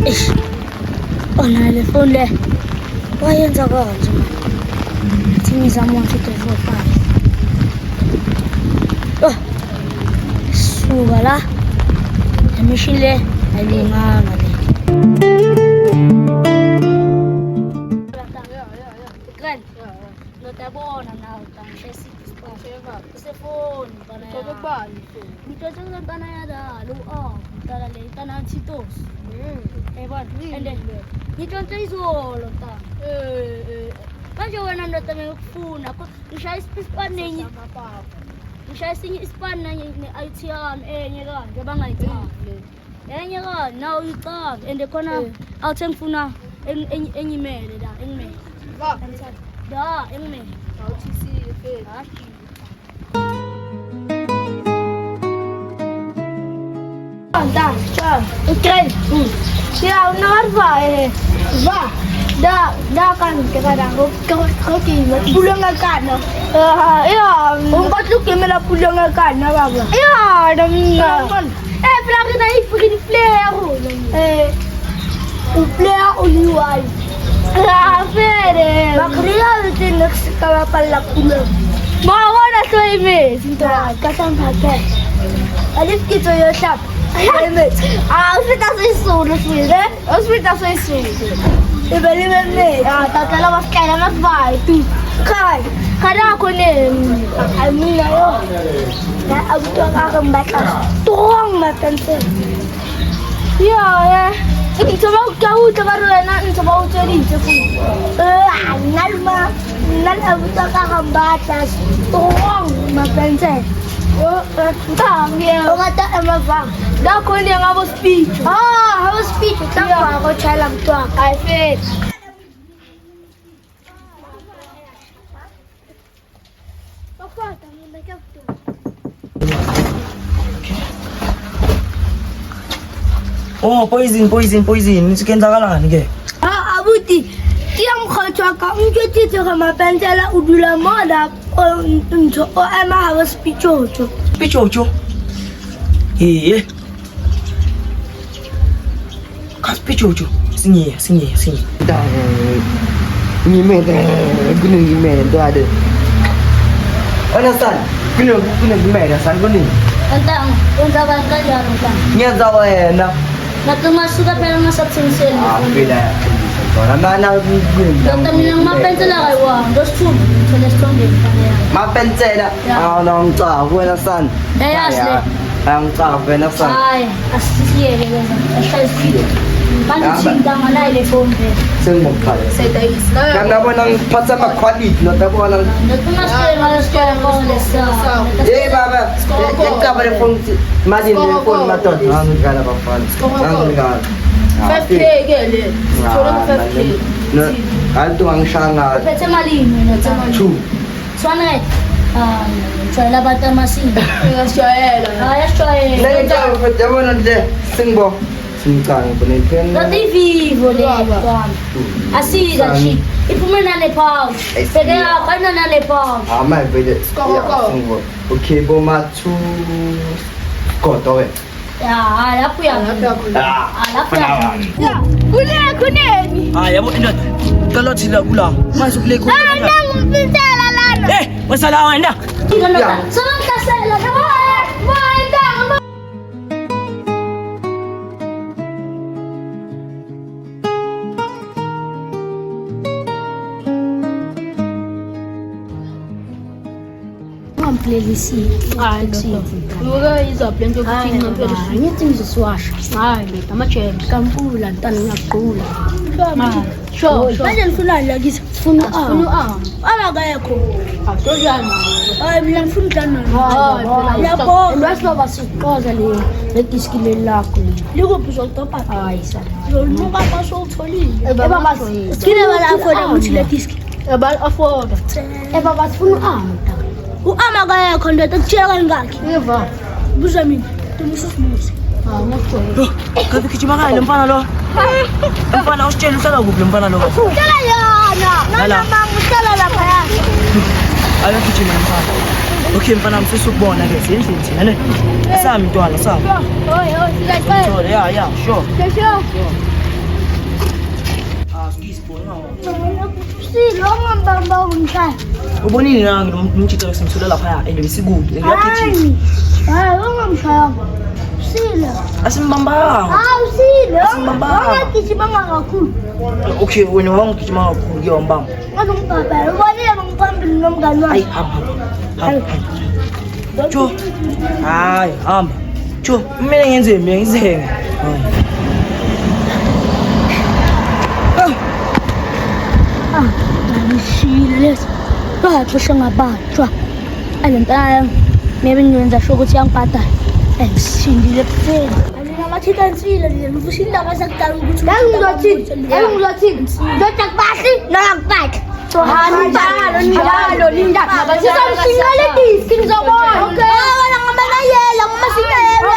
Eish. Ona le phone le. Wayenza kanje man. Thini zama 1 2 3 4 5. Oh. Suka la. Machine le ayinganga le. Grand. Notabona now tangishesi. Phone kana ya. Because kana ya da lo tala le tana chitos. Ewan and then nito izolo ta. Manje wena ndoda ngikufuna ko ngishaya ispan nenye. Ngishaya sinye ispan nenye ne-ITR enye kanje bangayithandi. Enye ka now uyiqaka and khona awuthi ngifuna enyimele la engimele. Da engimele. Awuthi sife. Hashi. Da, okay. Ya, no va. Da kan kadang okay, pulang kan. Ya, umpat lu kamera pulang kan baba. Ya, dami kan. Pernah kita pergi player. Player unual. Fere. Bakriya itu nak sekolah palak pulang. Mau nak swimming. Sinta, kasam pakai. Alif kita ya cap. Ospita isso. E bene bene. Tata la mascara ma vai tu. Kai. Kada ko ne. Amina yo. Da abu to ka mbaka. Tong matante. Ya. Itu mau kau baru na itu mau cari cepu. Nalma. Nal abu to ka mbaka. Tong matante. Oh, tak dia. Orang tak apa. Dah kau ni yang abang speech. Abang speech. Tak apa, kau calam tu. I fit. Apa? Tamu makeup tu. Oh, poison. Ni sekian lah ni ke? Abuti. Tiang kau cakap mungkin kita kena pensela udula mana. Untuk emang harus picu. Picu. Kas picu. Sini. Dah. Ni gunung ni tu ada. Mana san? Gunung dah san gunung. Tentang bangka jarum kan. Ni jauh nak. Nak masuk ke dalam masuk sensel. Beda. Orang mana gunung. Tentang yang makan celah kau. Dos tu. Celestron dia. Makan dah. Orang jauh nak san. Dah asli. Orang jauh nak san. Ay, asli dia. Asal sih. Kan cinta mana telefon dia. Semua kali. Saya dah islam. Karena orang pasal kualiti, nak orang. Nak malas kau lesa. Baba, kita berfungsi majin telefon matot. Negara apa? Negara. Fair gele. Orang fair. Antu ang sanga. Macam malim. Chu. Suanai. Saya bata masih. Saya. Nanti jauh nanti singbo. Singkang penelitian. Na TV boleh. Asih dah sih. Ibu mana Nepal? Pega apa mana Nepal? Amai beda. Singbo. Okey, bomacu. Kotor. Ya, apa yang? Apa yang? Ya, aku ni. Ya bu ingat. Kalau tidak gula, masuk leko. Nang pintar lah. Masalah awak dah. Ya. Sebab kasar lah. Wah, dah. Playlist sim. Semoga isso aprende o que não pode ser. Ini tim sesuatu. Tama cem. Kampulan tanah aku. Show. Macam fulan lagi funu ah. Apa gaya aku? Atau jangan. Bilang funu tanah. Ya po. Luas lo basi. Kau sali. Letis kilala aku. Lugo pusol topat. Isa. Lu nggak pasok soli. Baba Kira wala ako na much letis. Bal afford. Baba funu ah. Ama gaya konda tak ciaran gaki. Eva. Buzamin. Tumusus mus. Motor. Kau fikir cuma kan lempana lo. Lempana Australia salah aku lempana lo. Salah ya, nak mang salah lah kaya. Ayo fikir mana lempana. Okey lempana mesti subon lagi. Sini. Ane. Asam itu ala asam. Oi, silakan. Sure, ya, sure. Sure. Silo ngambamba unjani? Ubonile na ngimtshitha simsula lapha and besikude. Ngiyaphithi. Hayi ungamshaya. Silo. Asimbamba. Silo. Asimbamba. Ngigijima kakhulu. Okay, wena wangigijima kakhulu kuyombamba. Ngizongibhabhela. Ubonile ngiphambili nomngani wami. Hayi hamba. Cho. Hayi hamba. Cho, kumele ngenze mina ngizenge. Ngishile. Baxisha ngabanjwa. Alentana maybe ngiyenza sure ukuthi yangibhadala. Ngishindile kuphela. Alina mathita insile ngifushinda kasakudala ukuthi ngizothi ngizokubahli nokubahli. So njalo linda. Sizomshingalela disk ngizobona. Okay. Wala ngabana yela ngomasinyela.